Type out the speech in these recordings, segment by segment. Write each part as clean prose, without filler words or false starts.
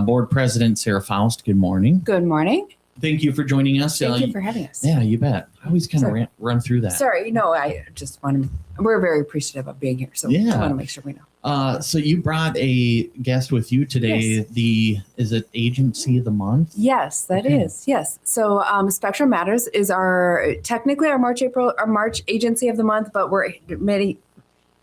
Board President Sara Foust. Good morning. Good morning. Thank you for joining us. Thank you for having us. Yeah, you bet. I always kind of run through that. Sorry, I just want to, we're very appreciative of being here. So I want to make sure we know. So you brought a guest with you today. Yes. Is it Agency of the Month? Yes, that is. Yes. So Spectrum Matters is technically our March Agency of the Month, but we're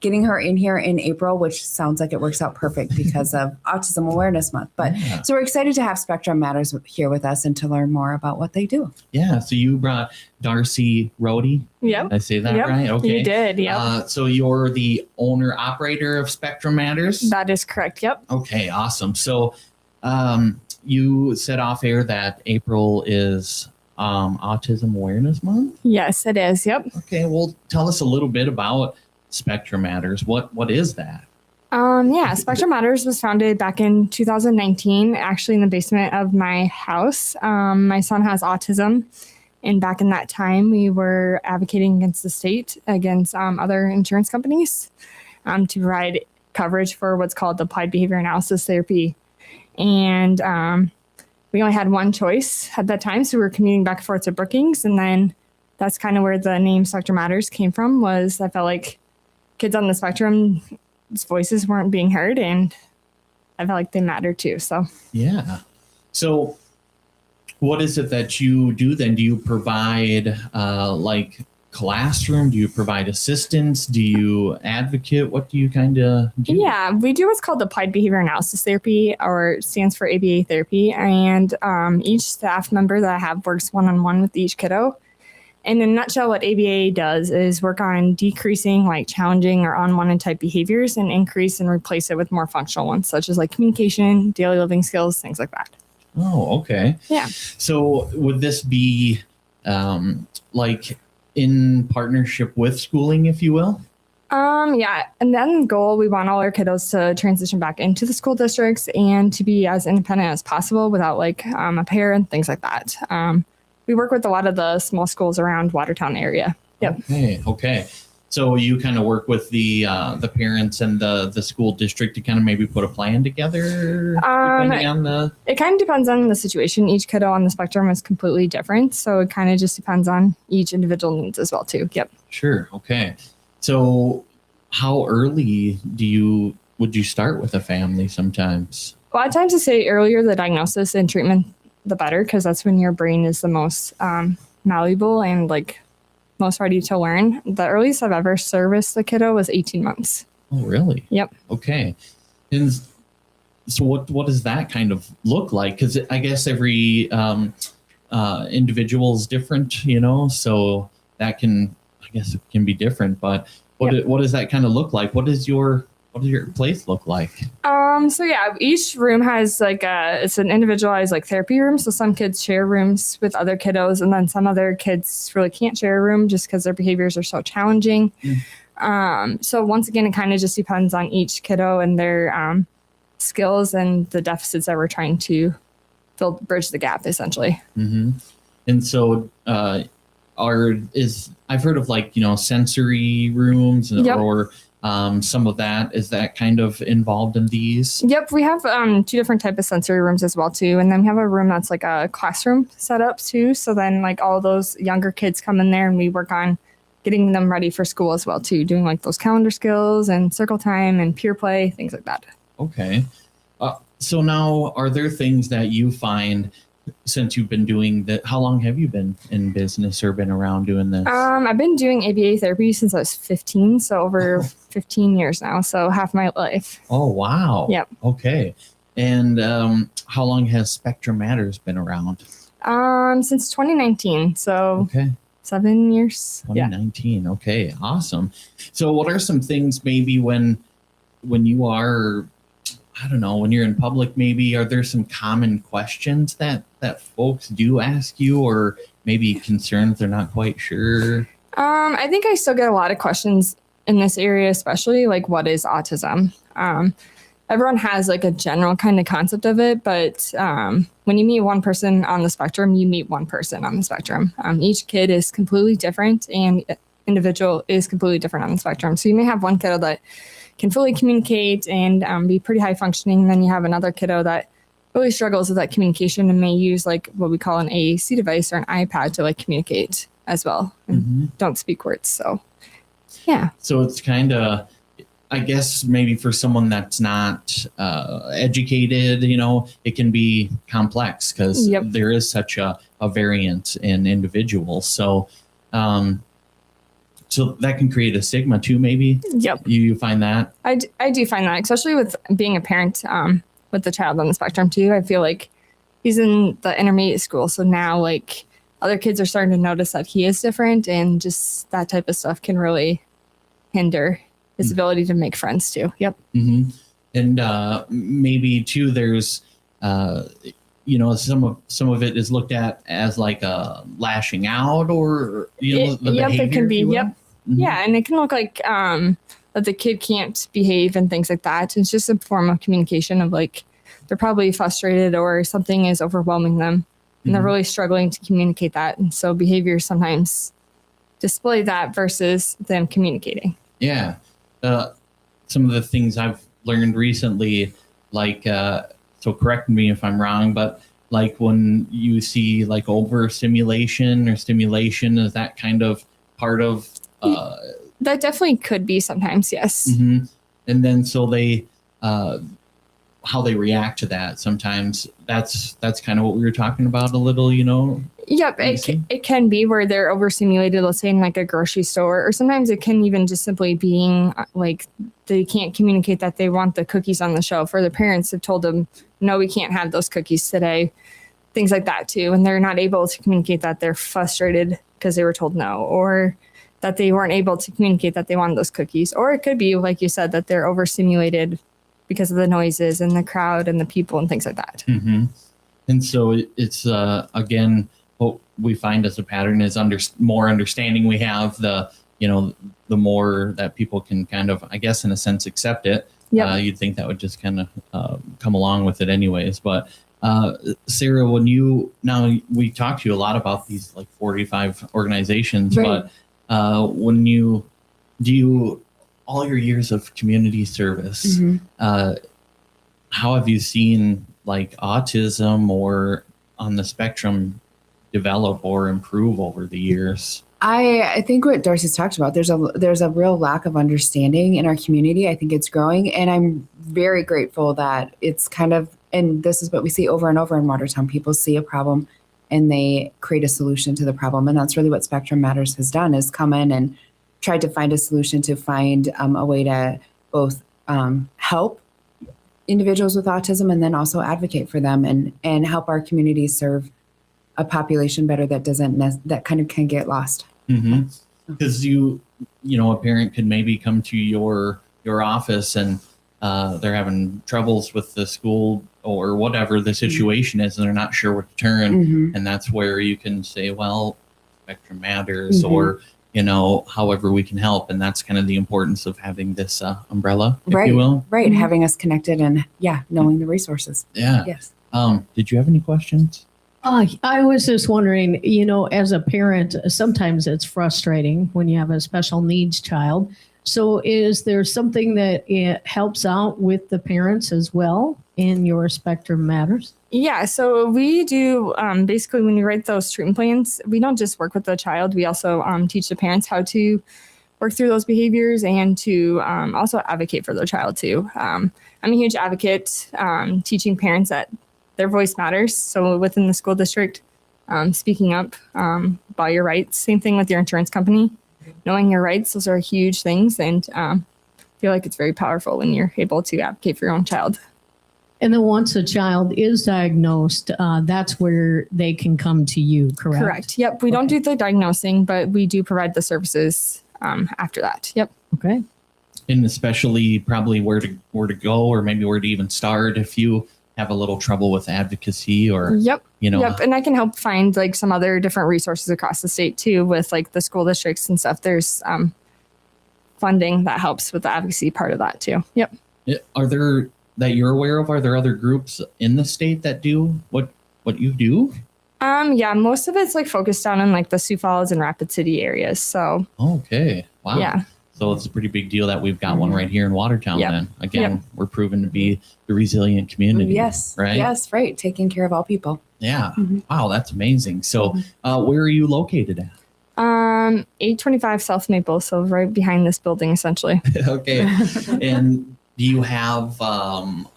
getting her in here in April, which sounds like it works out perfect because of Autism Awareness Month. But So we're excited to have Spectrum Matters here with us and to learn more about what they do. Yeah. So you brought Darcy Rohde. Yep. Did I say that right? Okay. You did. Yep. So you're the owner operator of Spectrum Matters? That is correct. Yep. Okay. Awesome. So you said off air that April is Autism Awareness Month? Yes, it is. Yep. Okay. Well, tell us a little bit about Spectrum Matters. What is that? Spectrum Matters was founded back in 2019, actually in the basement of my house. My son has autism, and back in that time, we were advocating against the state, against other insurance companies, to provide coverage for what's called applied behavior analysis therapy. And we only had one choice at that time, so we were commuting back and forth to Brookings, and then that's kind of where the name Spectrum Matters came from. Was I felt like kids on the spectrum, voices weren't being heard, and I felt like they mattered too. So yeah. So what is it that you do then? Do you provide like classroom? Do you provide assistance? Do you advocate? What do you kind of do? Yeah, we do what's called applied behavior analysis therapy, or it stands for ABA therapy. And each staff member that I have works one-on-one with each kiddo. And in a nutshell, what ABA does is work on decreasing like challenging or unwanted type behaviors and increase and replace it with more functional ones, such as like communication, daily living skills, things like that. Oh, okay. Yeah. So would this be like in partnership with schooling, if you will? Yeah. And then the goal, we want all our kiddos to transition back into the school districts and to be as independent as possible without like a parent, things like that. We work with a lot of the small schools around Watertown area. Yep. Okay. So you kind of work with the parents and the school district to kind of maybe put a plan together? Depending on it kind of depends on the situation. Each kiddo on the spectrum is completely different. So it kind of just depends on each individual needs as well too. Yep. Sure. Okay. So how early would you start with a family sometimes? A lot of times I say earlier the diagnosis and treatment, the better, because that's when your brain is the most malleable and like most ready to learn. The earliest I've ever serviced the kiddo was 18 months. Oh, really? Yep. Okay. And so what does that kind of look like? Because I guess every individual is different, so that it can be different. But what does that kind of look like? What does your place look like? So yeah, each room has it's an individualized like therapy room. So some kids share rooms with other kiddos, and then some other kids really can't share a room just because their behaviors are so challenging. So once again, it kind of just depends on each kiddo and their skills and the deficits that we're trying to bridge the gap, essentially. Mm-hmm. And so I've heard of sensory rooms or some of that. Is that kind of involved in these? Yep. We have 2 different types of sensory rooms as well too. And then we have a room that's like a classroom setup too. So then like all those younger kids come in there and we work on getting them ready for school as well too. Doing like those calendar skills and circle time and peer play, things like that. Okay. So now are there things that you find since you've been doing that? How long have you been in business or been around doing this? I've been doing ABA therapy since I was 15. So over 15 years now. So half my life. Oh, wow. Yep. Okay. And how long has Spectrum Matters been around? Since 2019. So 7 years. 2019. Yeah. Okay. Awesome. So what are some things maybe when you are, I don't know, when you're in public, maybe are there some common questions that folks do ask you, or maybe concerns they're not quite sure? I think I still get a lot of questions in this area, especially like what is autism? Everyone has like a general kind of concept of it, but when you meet one person on the spectrum, you meet one person on the spectrum. Each kid is completely different and individual is completely different on the spectrum. So you may have one kiddo that can fully communicate and be pretty high functioning. And then you have another kiddo that really struggles with that communication and may use like what we call an AAC device or an iPad to like communicate as well and don't speak words. So yeah. So it's kind of, I guess maybe for someone that's not educated, it can be complex because there is such a variant in individuals. So, so that can create a stigma too, maybe. Yep. You find that? I do find that, especially with being a parent with the child on the spectrum too. I feel like he's in the intermediate school. So now like other kids are starting to notice that he is different, and just that type of stuff can really hinder his ability to make friends too. Yep. Mm-hmm. And maybe too, there's, some of it is looked at as like a lashing out or, the behavior. It can be. Yep. Mm-hmm. Yeah. And it can look like that the kid can't behave and things like that. It's just a form of communication of like, they're probably frustrated or something is overwhelming them and they're really struggling to communicate that. And so behaviors sometimes display that versus them communicating. Yeah. Some of the things I've learned recently, like, so correct me if I'm wrong, but like when you see like overstimulation or stimulation, is that kind of part of... that definitely could be sometimes, yes. Mm-hmm. And then so they... how they react to that sometimes, that's kind of what we were talking about a little, Yep, it can be where they're overstimulated, let's say in like a grocery store, or sometimes it can even just simply being like they can't communicate that they want the cookies on the shelf, or the parents have told them, no, we can't have those cookies today, things like that too. And they're not able to communicate that they're frustrated because they were told no, or that they weren't able to communicate that they wanted those cookies. Or it could be, like you said, that they're overstimulated because of the noises and the crowd and the people and things like that. Mm-hmm. And so it's, again, what we find as a pattern is more understanding we have, the more that people can kind of, I guess, in a sense, accept it. Yep. You'd think that would just kind of come along with it anyways. But Sara, we talked to you a lot about these like 45 organizations, right. But all your years of community service, how have you seen like autism or on the spectrum develop or improve over the years? I think what Darcy's talked about, there's a real lack of understanding in our community. I think it's growing, and I'm very grateful that it's kind of, and this is what we see over and over in Watertown. People see a problem and they create a solution to the problem. And that's really what Spectrum Matters has done, is come in and tried to find a solution, to find a way to both help individuals with autism and then also advocate for them and help our community serve a population better that kind of can get lost. Because a parent could maybe come to your office and they're having troubles with the school or whatever the situation is, and they're not sure where to turn. And that's where you can say, well, Spectrum Matters, or however we can help. And that's kind of the importance of having this umbrella, if you will. Right. Having us connected and knowing the resources. Yeah. Yes. Did you have any questions? I was just wondering, as a parent, sometimes it's frustrating when you have a special needs child. So is there something that it helps out with the parents as well in your Spectrum Matters? Yeah, so we do basically when you write those treatment plans, we don't just work with the child. We also teach the parents how to work through those behaviors and to also advocate for their child too. I'm a huge advocate teaching parents that their voice matters. So within the school district, speaking up about your rights. Same thing with your insurance company. Knowing your rights, those are huge things. And I feel like it's very powerful when you're able to advocate for your own child. And then once a child is diagnosed, that's where they can come to you, correct? Correct. Yep. We don't do the diagnosing, but we do provide the services after that. Yep. Okay. And especially probably where to go, or maybe where to even start if you have a little trouble with advocacy or, Yep. And I can help find like some other different resources across the state too, with like the school districts and stuff. There's funding that helps with the advocacy part of that too. Yep. Are there, that you're aware of, are there other groups in the state that do what you do? Yeah, most of it's like focused down in like the Sioux Falls and Rapid City areas. So okay. Wow. Yeah. So it's a pretty big deal that we've got one right here in Watertown. Yep. Then again, we're proven to be the resilient community. Yes. Right. Yes. Right. Taking care of all people. Yeah. Mhm. Wow, that's amazing. So, where are you located at? 825 South Maple, so right behind this building, essentially. Okay. And do you have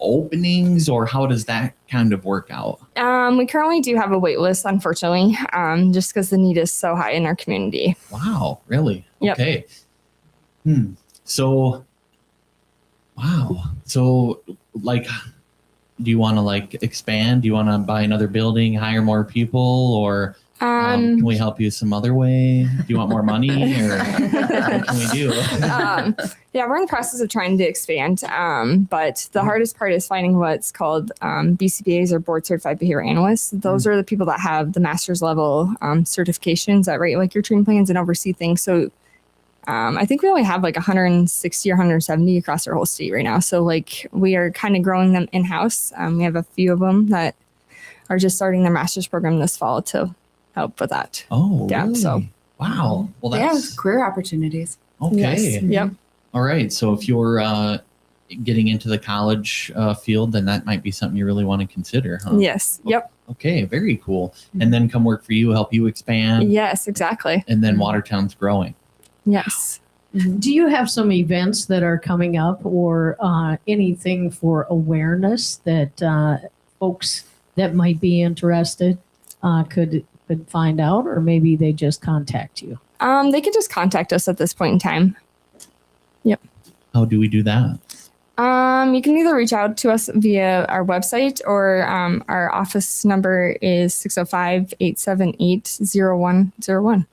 openings, or how does that kind of work out? We currently do have a wait list, unfortunately, just because the need is so high in our community. Wow, really? Yep. Okay. So, wow. So, like, do you want to like expand? Do you want to buy another building, hire more people, or can we help you some other way? Do you want more money, or what can we do? Yeah, we're in the process of trying to expand, but the hardest part is finding what's called BCBAs, or Board Certified Behavior Analysts. Those are the people that have the master's level certifications that write like your treatment plans and oversee things. So I think we only have like 160 or 170 across our whole state right now. So like we are kind of growing them in-house. We have a few of them that are just starting their master's program this fall to help with that. Oh, Yeah, really? so- Wow. Well, Yeah. that's Career opportunities. okay. Yes. Yep. All right. So if you're getting into the college field, then that might be something you really want to consider, huh? Yes. Yep. Okay. Very cool. And then come work for you, help you expand, Yes, exactly. and then Watertown's growing. Yes. Do you have some events that are coming up, or anything for awareness that folks that might be interested could find out, or maybe they just contact you? They can just contact us at this point in time. How do we do that? You can either reach out to us via our website, or our office number is 605-878-0101.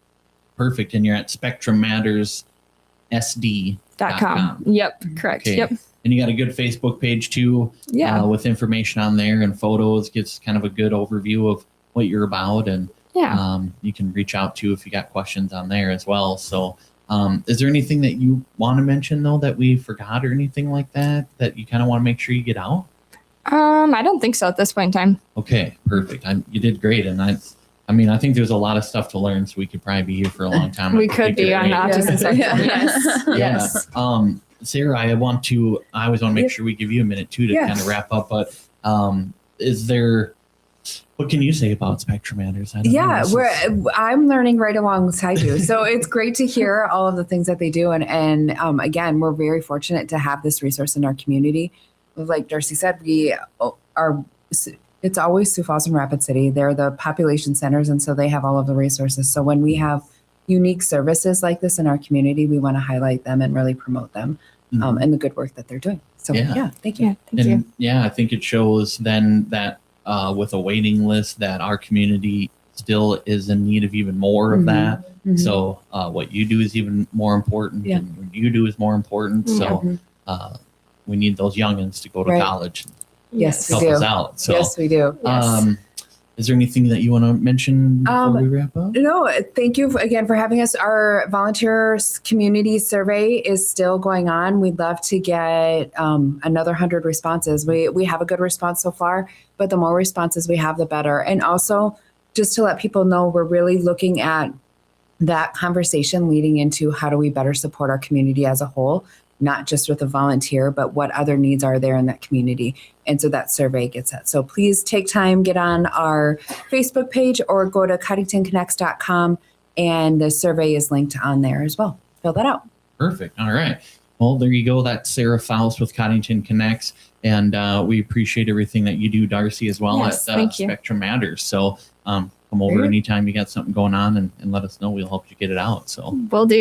Perfect. And you're at SpectrumMattersSD.com. Yep, correct. Okay. Yep. And you got a good Facebook page too, Yeah. with information on there and photos. Gives kind of a good overview of what you're about, and Yeah. you can reach out to if you got questions on there as well. So, is there anything that you want to mention though that we forgot, or anything like that that you kind of want to make sure you get out? I don't think so at this point in time. Okay, perfect. You did great, and I mean, I think there's a lot of stuff to learn, so we could probably be here for a long time. We I could think be you're on the great. autism spectrum. Yes. Yes. Yeah. Sarah, I always want to make sure we give you a minute too to Yeah. kind of wrap up. But what can you say about Spectrum Matters? I don't know. Yeah, This is- I'm learning right alongside you. So it's great to hear all of the things that they do. And again, we're very fortunate to have this resource in our community. Like Darcy said, it's always Sioux Falls and Rapid City. They're the population centers, and so they have all of the resources. So when we have unique services like this in our community, we want to highlight them and really promote them and the good work that they're doing. So Yeah. thank you. Yeah. Thank you. And yeah, I think it shows then that with a waiting list, that our community still is in need of even more of that. Mhm. So what you do is even more important, Yeah. and what you do is more important. So we need those youngins to go to Right. college and Yes, we help do. us out. So Yes, we do. Yes. is there anything that you want to mention before we wrap up? No, thank you again for having us. Our volunteers community survey is still going on. We'd love to get another 100 responses. We have a good response so far, but the more responses we have, the better. And also, just to let people know, we're really looking at that conversation leading into how do we better support our community as a whole, not just with a volunteer, but what other needs are there in that community. And so that survey gets that. So please take time, get on our Facebook page or go to CodingtonConnects.com, and the survey is linked on there as well. Fill that out. Perfect. All right. Well, there you go. That's Sara Foust with Codington Connects. And we appreciate everything that you do, Darcy, as well Yes, at thank you. Spectrum Matters. So come over Great. anytime you got something going on and let us know. We'll help you get it out. So Will do.